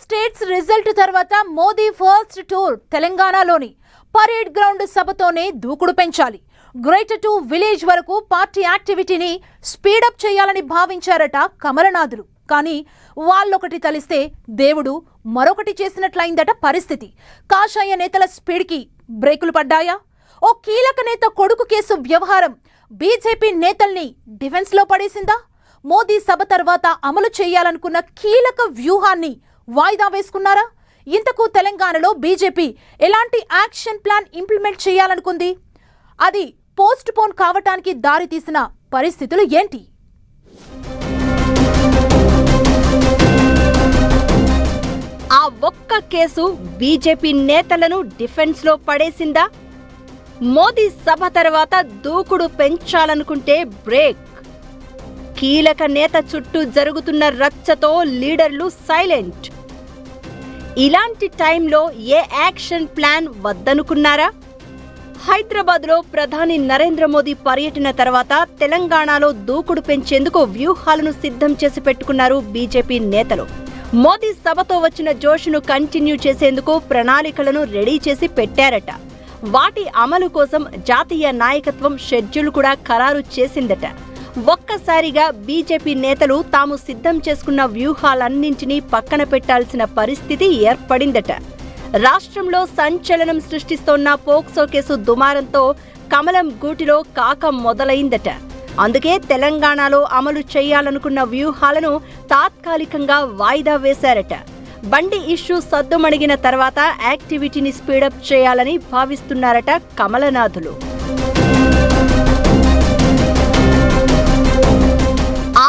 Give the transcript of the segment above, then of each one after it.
States result తర్వాత Modi first tour తెలంగాణలోని parade ground సభతోనే దూకుడు పెంచాలి. గ్రేటర్ టు విలేజ్ వరకు పార్టీ యాక్టివిటీని స్పీడప్ చేయాలని భావించారట కమలనాథులు. కానీ వాళ్ళొకటి తలిస్తే దేవుడు మరొకటి చేసినట్లయిందట పరిస్థితి. కాషాయ నేతల స్పీడ్కి బ్రేకులు పడ్డాయా? ఓ కీలక నేత కొడుకు కేసు వ్యవహారం బీజేపీ నేతల్ని డిఫెన్స్లో పడేసిందా? మోదీ సభ తర్వాత అమలు చేయాలనుకున్న కీలక వ్యూహాన్ని వాయిదా వేసుకున్నారా? ఇంతకు తెలంగాణలో బీజేపీ ఎలాంటి యాక్షన్ ప్లాన్ ఇంప్లిమెంట్ చేయాలనుకుంది? అది పోస్ట్ పోన్ కావటానికి దారి తీసిన పరిస్థితులు ఏంటి? ఆ ఒక్క కేసు బీజేపీ నేతలను డిఫెన్స్ లో పడేసిందా? మోదీ సభ తర్వాత దూకుడు పెంచాలనుకుంటే బ్రేక్. కీలక నేత చుట్టూ జరుగుతున్న రచ్చతో లీడర్లు సైలెంట్. ఇలాంటి టైంలో ఏ యాక్షన్ ప్లాన్ వద్దనుకున్నారా? హైదరాబాద్లో ప్రధాని నరేంద్ర మోదీ పర్యటన తర్వాత తెలంగాణలో దూకుడు పెంచేందుకు వ్యూహాలను సిద్ధం చేసి పెట్టుకున్నారు బీజేపీ నేతలు. మోదీ సభతో వచ్చిన జోష్ను కంటిన్యూ చేసేందుకు ప్రణాళికలను రెడీ చేసి పెట్టారట. వాటి అమలు కోసం జాతీయ నాయకత్వం షెడ్యూల్ కూడా ఖరారు చేసిందట. ఒక్కసారిగా బీజేపీ నేతలు తాము సిద్ధం చేసుకున్న వ్యూహాలన్నింటినీ పక్కన పెట్టాల్సిన పరిస్థితి ఏర్పడిందట. రాష్ట్రంలో సంచలనం సృష్టిస్తోన్న పోక్సో కేసు దుమారంతో కమలం గూటిలో కాక మొదలైందట. అందుకే తెలంగాణలో అమలు చేయాలనుకున్న వ్యూహాలను తాత్కాలికంగా వాయిదా వేశారట. బండి ఇష్యూ సద్దుమణిగిన తర్వాత యాక్టివిటీని స్పీడప్ చేయాలని భావిస్తున్నారట కమలనాథులు.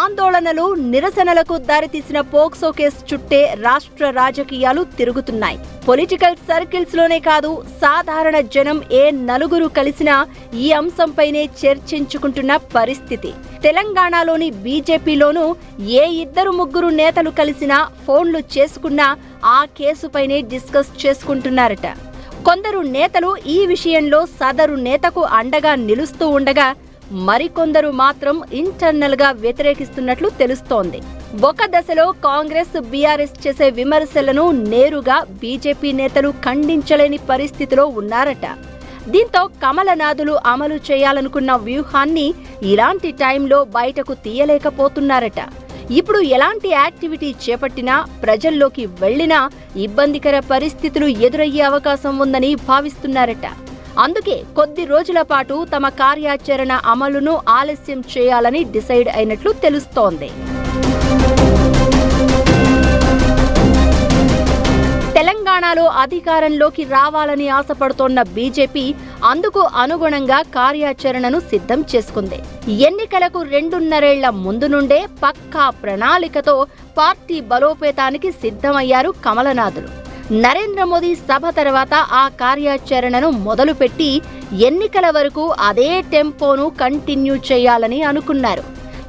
ఆందోళనలు, నిరసనలకు దారితీసిన పోక్సో కేసు చుట్టే రాష్ట్ర రాజకీయాలు తిరుగుతున్నాయి. పొలిటికల్ సర్కిల్స్ లోనే కాదు, సాధారణ జనం ఏ నలుగురు కలిసినా ఈ అంశంపైనే చర్చించుకుంటున్న పరిస్థితి. తెలంగాణలోని బీజేపీలోనూ ఏ ఇద్దరు ముగ్గురు నేతలు కలిసినా, ఫోన్లు చేసుకున్నా ఆ కేసుపైనే డిస్కస్ చేసుకుంటున్నారట. కొందరు నేతలు ఈ విషయంలో సదరు నేతకు అండగా నిలుస్తూ ఉండగా, మరికొందరు మాత్రం ఇంటర్నల్ గా వ్యతిరేకిస్తున్నట్లు తెలుస్తోంది. ఒక దశలో కాంగ్రెస్, బీఆర్ఎస్ చేసే విమర్శలను నేరుగా బీజేపీ నేతలు ఖండించలేని పరిస్థితిలో ఉన్నారట. దీంతో కమలనాథులు అమలు చేయాలనుకున్న వ్యూహాన్ని ఇలాంటి టైంలో బయటకు తీయలేకపోతున్నారట. ఇప్పుడు ఎలాంటి యాక్టివిటీ చేపట్టినా, ప్రజల్లోకి వెళ్లినా ఇబ్బందికర పరిస్థితులు ఎదురయ్యే అవకాశం ఉందని భావిస్తున్నారట. అందుకే కొద్ది రోజుల పాటు తమ కార్యాచరణ అమలును ఆలస్యం చేయాలని డిసైడ్ అయినట్లు తెలుస్తోంది. తెలంగాణలో అధికారంలోకి రావాలని ఆశపడుతోన్న బీజేపీ అందుకు అనుగుణంగా కార్యాచరణను సిద్ధం చేసుకుంది. ఎన్నికలకు 2.5 ఏళ్ల ముందు నుండే పక్కా ప్రణాళికతో పార్టీ బలోపేతానికి సిద్ధమయ్యారు కమలనాథులు. నరేంద్ర మోదీ సభ తర్వాత ఆ కార్యాచరణను మొదలుపెట్టి ఎన్నికల వరకు అదే టెంపోను కంటిన్యూ చేయాలని అనుకున్నారు.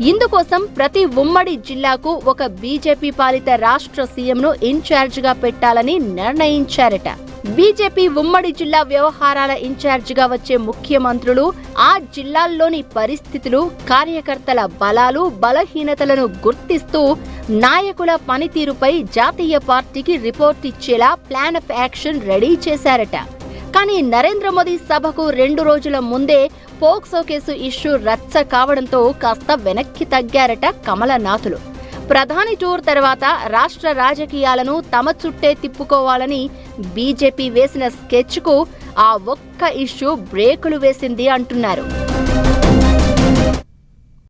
ఇందుకోసం ప్రతి ఉమ్మడి జిల్లాకు ఒక బీజేపీ పాలిత రాష్ట్ర సీఎంను ఇన్ఛార్జిగా పెట్టాలని నిర్ణయించారట. బీజేపీ ఉమ్మడి జిల్లా వ్యవహారాల ఇన్ఛార్జిగా వచ్చే ముఖ్యమంత్రులు ఆ జిల్లాల్లోని పరిస్థితులు, కార్యకర్తల బలాలు, బలహీనతలను గుర్తిస్తూ నాయకుల పనితీరుపై జాతీయ పార్టీకి రిపోర్ట్ ఇచ్చేలా ప్లాన్ ఆఫ్ యాక్షన్ రెడీ చేశారట. కానీ నరేంద్ర మోదీ సభకు 2 రోజుల ముందే పోక్సో కేసు ఇష్యూ రచ్చ కావడంతో కాస్త వెనక్కి తగ్గారట కమలనాథులు. ప్రధాని టూర్ తర్వాత రాష్ట్ర రాజకీయాలను తమ చుట్టే తిప్పుకోవాలని బీజేపీ వేసిన స్కెచ్కు ఆ ఒక్క ఇష్యూ బ్రేకులు వేసింది అంటున్నారు.